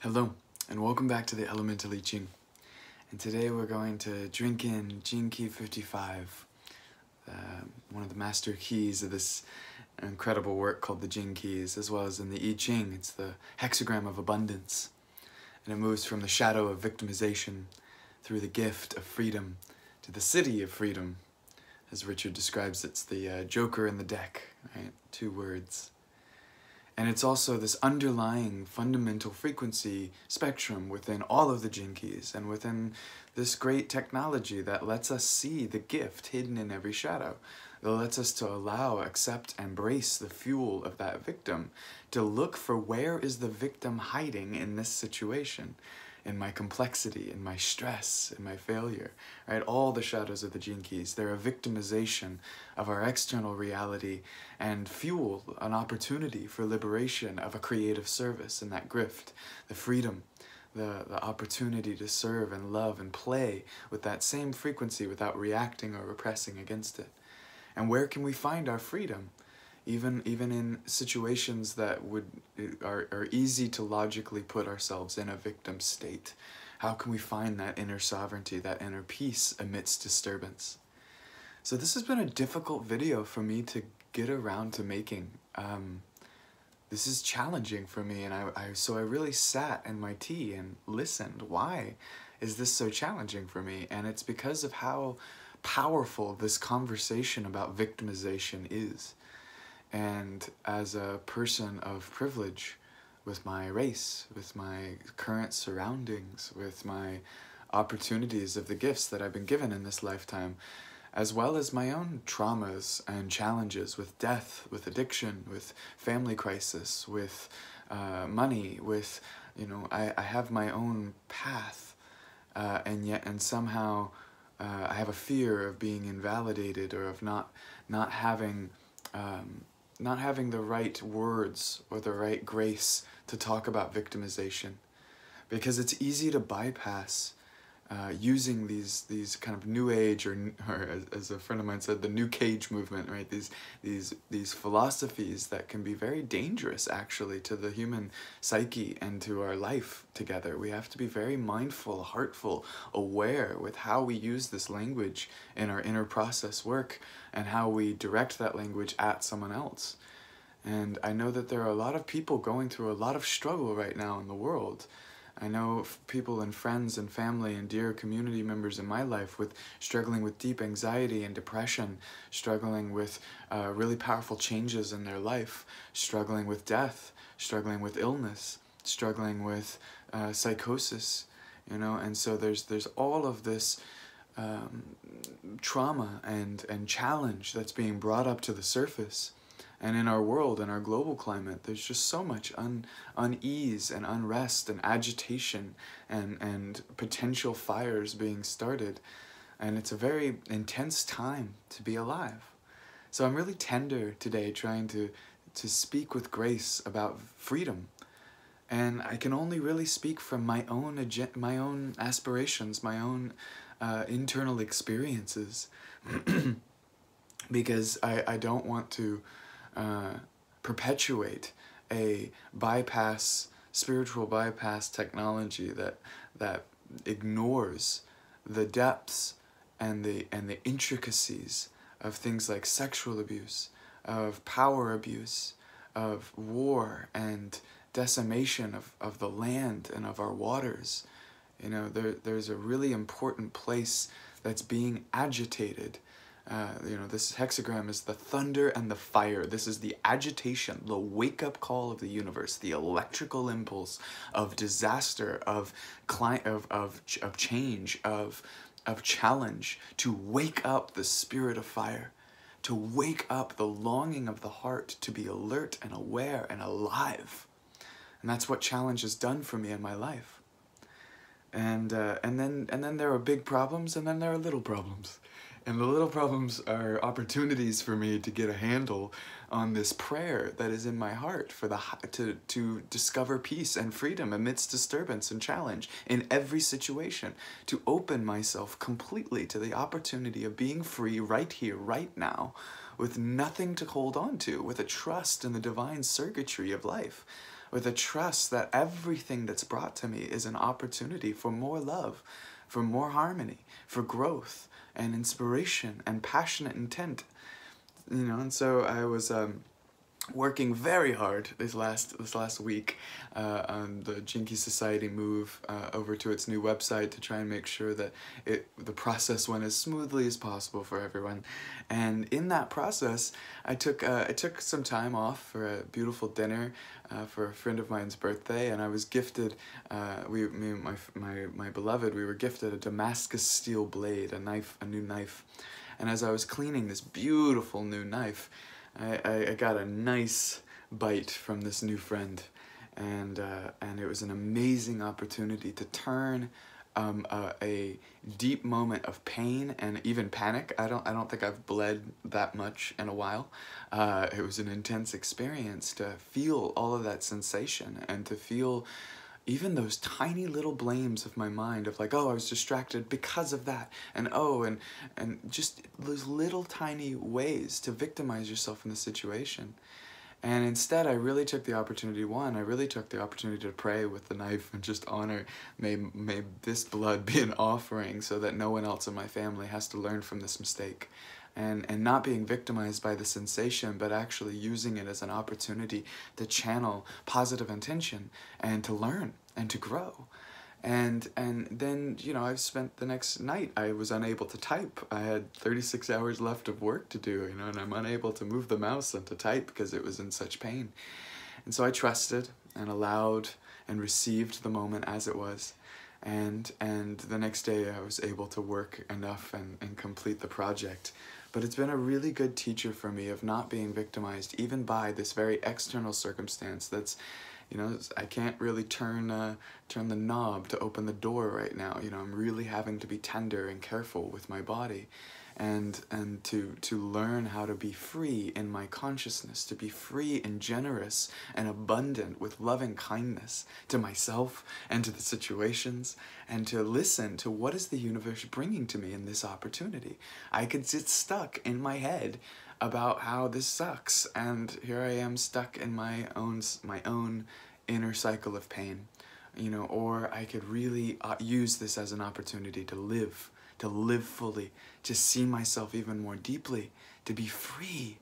Hello, and welcome back to the Elemental I Ching. And today we're going to drink in GK55, one of the master keys of this incredible work called the Jing Keys, as well as in the I Ching. It's the hexagram of abundance, and it moves from the shadow of victimization through the gift of freedom to the city of freedom. As Richard describes, it's the joker in the deck, right? 2 words. And it's also this underlying fundamental frequency spectrum within all of the Jing Keys and within this great technology that lets us see the gift hidden in every shadow, that lets us to allow, accept, embrace the fuel of that victim, to look for where is the victim hiding in this situation, in my complexity, in my stress, in my failure, right? All the shadows of the Jing Keys, they're a victimization of our external reality and fuel an opportunity for liberation of a creative service in that grift, the freedom, the opportunity to serve and love and play with that same frequency without reacting or repressing against it. And where can we find our freedom? Even in situations that are easy to logically put ourselves in a victim state. How can we find that inner sovereignty, that inner peace amidst disturbance? So this has been a difficult video for me to get around to making. This is challenging for me, and so I really sat in my tea and listened. Why is this so challenging for me? And it's because of how powerful this conversation about victimization is. And as a person of privilege, with my race, with my current surroundings, with my opportunities of the gifts that I've been given in this lifetime, as well as my own traumas and challenges with death, with addiction, with family crisis, with money, with, I have my own path, and somehow I have a fear of being invalidated or of not having the right words or the right grace to talk about victimization, because it's easy to bypass using these kind of new age or as a friend of mine said, the new cage movement, right? These philosophies that can be very dangerous actually to the human psyche and to our life together. We have to be very mindful, heartful, aware with how we use this language in our inner process work and how we direct that language at someone else. And I know that there are a lot of people going through a lot of struggle right now in the world. I know people and friends and family and dear community members in my life struggling with deep anxiety and depression, struggling with really powerful changes in their life, struggling with death, struggling with illness, struggling with psychosis, and so there's all of this trauma and challenge that's being brought up to the surface. And in our world, in our global climate, there's just so much unease and unrest and agitation and potential fires being started. And it's a very intense time to be alive. So I'm really tender today, trying to speak with grace about freedom. And I can only really speak from my own aspirations, my own internal experiences, because I don't want to perpetuate a spiritual bypass technology that ignores the depths and the intricacies of things like sexual abuse, of power abuse, of war and decimation of the land and of our waters. There's a really important place that's being agitated. This hexagram is the thunder and the fire. This is the agitation, the wake-up call of the universe, the electrical impulse of disaster, of change, of challenge, to wake up the spirit of fire, to wake up the longing of the heart to be alert and aware and alive. And that's what challenge has done for me in my life. And then there are big problems, and then there are little problems. And the little problems are opportunities for me to get a handle on this prayer that is in my heart for to discover peace and freedom amidst disturbance and challenge in every situation, to open myself completely to the opportunity of being free right here, right now, with nothing to hold on to, with a trust in the divine circuitry of life, with a trust that everything that's brought to me is an opportunity for more love, for more harmony, for growth and inspiration and passionate intent. And so I was working very hard this last week on the Jinky Society move over to its new website to try and make sure that the process went as smoothly as possible for everyone. And in that process, I took some time off for a beautiful dinner for a friend of mine's birthday, and I was gifted, me and my beloved, we were gifted a Damascus steel blade, a new knife. And as I was cleaning this beautiful new knife, I got a nice bite from this new friend, and it was an amazing opportunity to turn a deep moment of pain and even panic. I don't think I've bled that much in a while. It was an intense experience to feel all of that sensation and to feel even those tiny little blames of my mind of like, oh, I was distracted because of that, and oh, and just those little tiny ways to victimize yourself in the situation. And instead, I really took the opportunity, to pray with the knife and just honor, may this blood be an offering so that no one else in my family has to learn from this mistake. And not being victimized by the sensation, but actually using it as an opportunity to channel positive intention and to learn and to grow. And then, I've spent the next night, I was unable to type. I had 36 hours left of work to do, and I'm unable to move the mouse and to type because it was in such pain. And so I trusted and allowed and received the moment as it was. And the next day I was able to work enough and complete the project. But it's been a really good teacher for me of not being victimized even by this very external circumstance that's, I can't really turn the knob to open the door right now. I'm really having to be tender and careful with my body and to learn how to be free in my consciousness, to be free and generous and abundant with loving kindness to myself and to the situations, and to listen to what is the universe bringing to me in this opportunity. I could sit stuck in my head about how this sucks, and here I am stuck in my own inner cycle of pain, or I could really use this as an opportunity to live fully, to see myself even more deeply, to be free.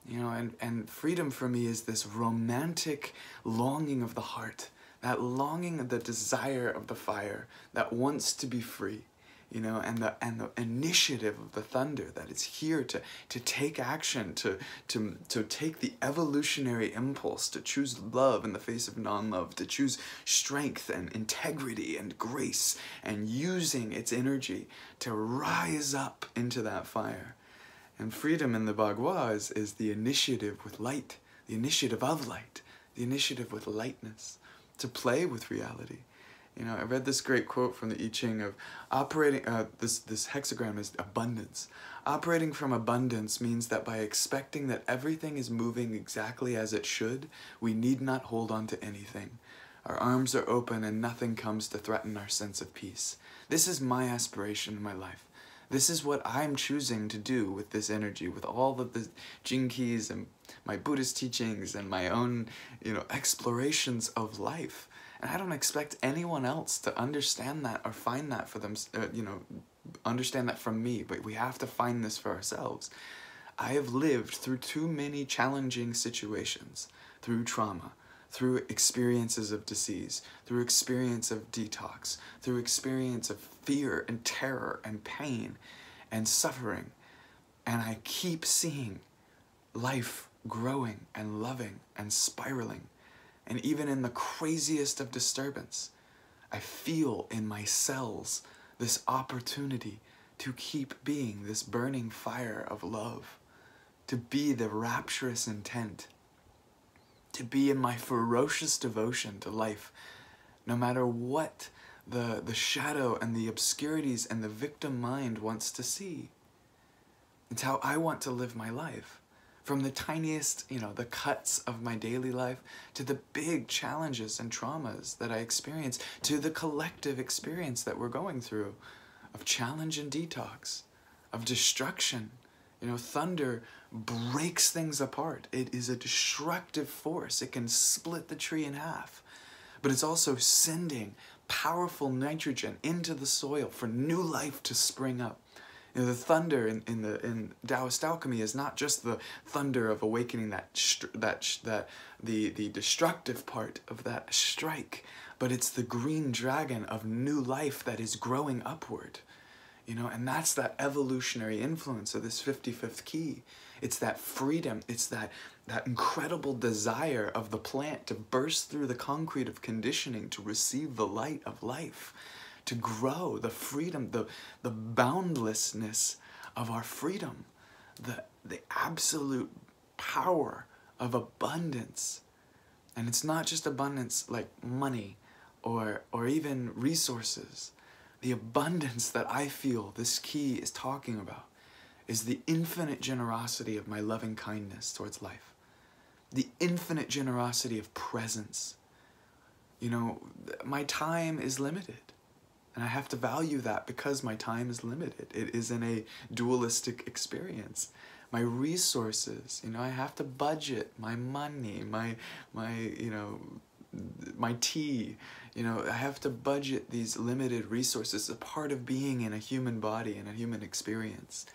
And freedom for me is this romantic longing of the heart, that longing of the desire of the fire that wants to be free, and the initiative of the thunder that is here to take action, to take the evolutionary impulse, to choose love in the face of non-love, to choose strength and integrity and grace, and using its energy to rise up into that fire. And freedom in the Bagua is the initiative with light, the initiative of light, the initiative with lightness, to play with reality. I read this great quote from the I Ching of operating, this hexagram is abundance. Operating from abundance means that by expecting that everything is moving exactly as it should, we need not hold on to anything. Our arms are open and nothing comes to threaten our sense of peace. This is my aspiration in my life. This is what I'm choosing to do with this energy, with all of the Jinkis and my Buddhist teachings and my own, explorations of life. And I don't expect anyone else to understand that or find that for them, understand that from me, but we have to find this for ourselves. I have lived through too many challenging situations, through trauma, through experiences of disease, through experience of detox, through experience of fear and terror and pain and suffering. And I keep seeing life growing and loving and spiraling. And even in the craziest of disturbance, I feel in my cells this opportunity to keep being this burning fire of love, to be the rapturous intent, to be in my ferocious devotion to life, no matter what the shadow and the obscurities and the victim mind wants to see. It's how I want to live my life. From the tiniest, the cuts of my daily life, to the big challenges and traumas that I experience, to the collective experience that we're going through, of challenge and detox, of destruction, thunder breaks things apart. It is a destructive force. It can split the tree in half. But it's also sending powerful nitrogen into the soil for new life to spring up. You know, the thunder in Taoist alchemy is not just the thunder of awakening the destructive part of that strike, but it's the green dragon of new life that is growing upward. You know, and that's that evolutionary influence of this 55th key. It's that freedom, it's that incredible desire of the plant to burst through the concrete of conditioning to receive the light of life, to grow, the freedom, the boundlessness of our freedom, the absolute power of abundance. And it's not just abundance like money or even resources. The abundance that I feel this key is talking about is the infinite generosity of my loving kindness towards life. The infinite generosity of presence. You know, my time is limited. And I have to value that because my time is limited. It isn't a dualistic experience. My resources, you know, I have to budget my money, my tea, you know, I have to budget these limited resources, a part of being in a human body and a human experience.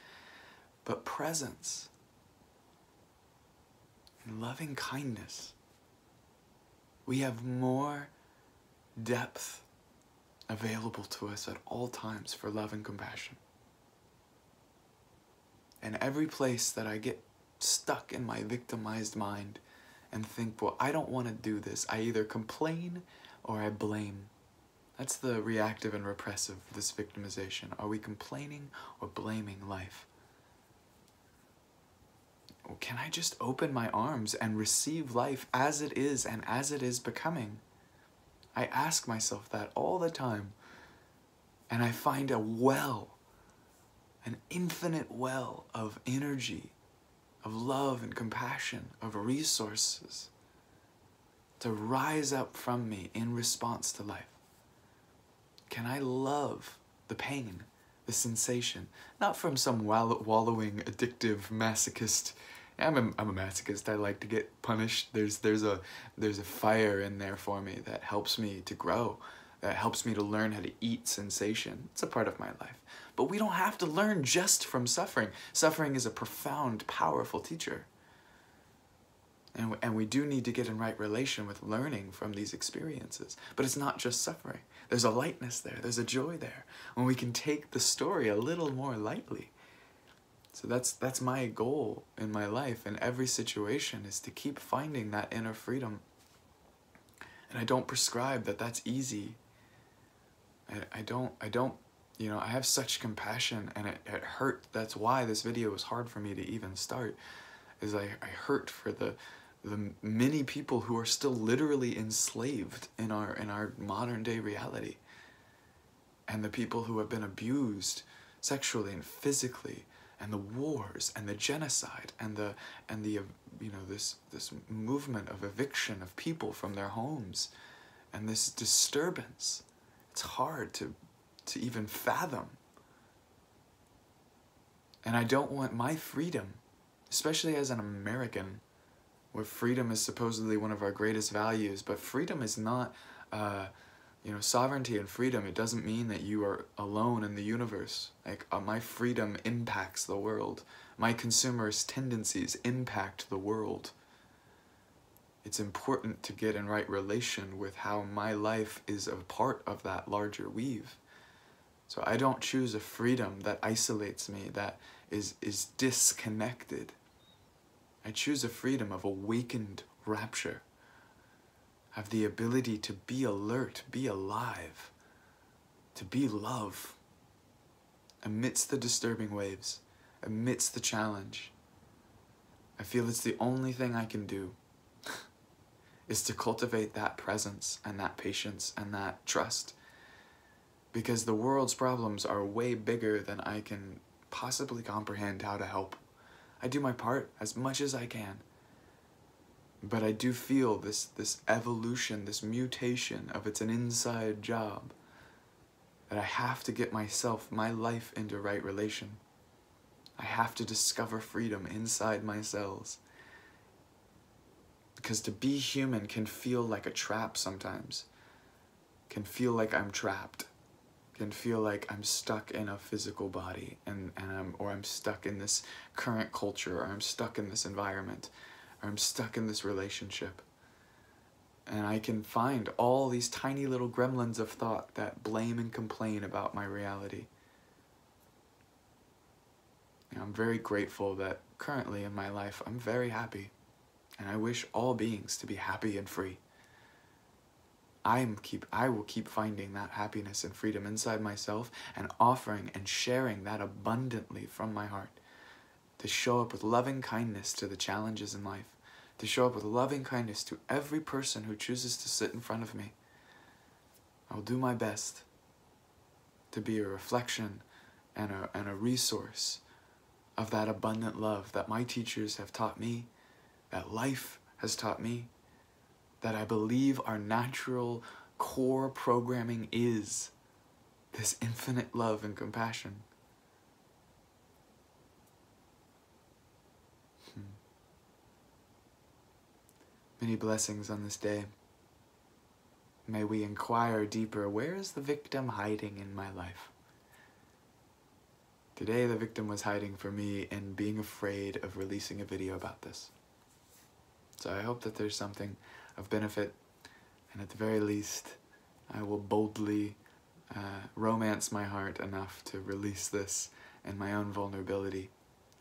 But presence and loving kindness, we have more depth available to us at all times for love and compassion. And every place that I get stuck in my victimized mind and think, well, I don't want to do this, I either complain or I blame. That's the reactive and repressive, this victimization. Are we complaining or blaming life? Well, can I just open my arms and receive life as it is and as it is becoming? I ask myself that all the time, and I find a well, an infinite well of energy, of love and compassion, of resources to rise up from me in response to life. Can I love the pain, the sensation, not from some wallowing, addictive, masochist. I'm a masochist. I like to get punished. There's a fire in there for me that helps me to grow, that helps me to learn how to eat sensation. It's a part of my life. But we don't have to learn just from suffering. Suffering is a profound, powerful teacher. And we do need to get in right relation with learning from these experiences. But it's not just suffering. There's a lightness there. There's a joy there. When we can take the story a little more lightly. So that's my goal in my life in every situation, is to keep finding that inner freedom. And I don't prescribe that that's easy. I don't, you know, I have such compassion, and it hurt. That's why this video was hard for me to even start, is I hurt for the many people who are still literally enslaved in our modern day reality. And the people who have been abused sexually and physically, and the wars and the genocide and the you know, this movement of eviction of people from their homes, and this disturbance. It's hard to even fathom. And I don't want my freedom, especially as an American, where freedom is supposedly one of our greatest values, but freedom is not, you know, sovereignty and freedom, it doesn't mean that you are alone in the universe. Like, my freedom impacts the world. My consumerist tendencies impact the world. It's important to get in right relation with how my life is a part of that larger weave. So I don't choose a freedom that isolates me, that is disconnected. I choose a freedom of awakened rapture, of the ability to be alert, be alive, to be love, amidst the disturbing waves, amidst the challenge. I feel it's the only thing I can do, is to cultivate that presence and that patience and that trust. Because the world's problems are way bigger than I can possibly comprehend how to help. I do my part as much as I can. But I do feel this evolution, this mutation of it's an inside job, that I have to get myself, my life into right relation. I have to discover freedom inside my cells. Because to be human can feel like a trap sometimes. Can feel like I'm trapped. Can feel like I'm stuck in a physical body or I'm stuck in this current culture, or I'm stuck in this environment, or I'm stuck in this relationship. And I can find all these tiny little gremlins of thought that blame and complain about my reality. And I'm very grateful that currently in my life I'm very happy, and I wish all beings to be happy and free. I will keep finding that happiness and freedom inside myself and offering and sharing that abundantly from my heart, to show up with loving kindness to the challenges in life, to show up with loving kindness to every person who chooses to sit in front of me. I will do my best to be a reflection and a resource of that abundant love that my teachers have taught me, that life has taught me, that I believe our natural core programming is this infinite love and compassion. Many blessings on this day. May we inquire deeper, where is the victim hiding in my life? Today the victim was hiding for me in being afraid of releasing a video about this. So I hope that there's something of benefit, and at the very least, I will boldly romance my heart enough to release this in my own vulnerability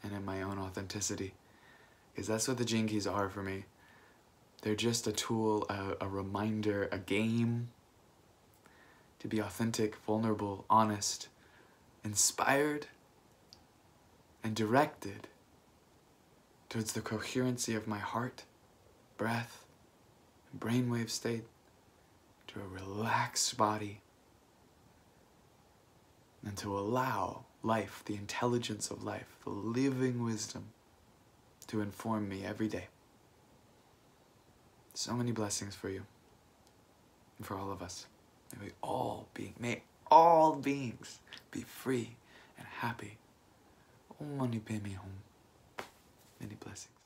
and in my own authenticity. Because that's what the Gene Keys are for me. They're just a tool, a reminder, a game to be authentic, vulnerable, honest, inspired, and directed towards the coherency of my heart, breath, and brainwave state, to a relaxed body, and to allow life, the intelligence of life, the living wisdom, to inform me every day. So many blessings for you and for all of us. May all beings be free and happy. Om Mani Padme Hum. Many blessings.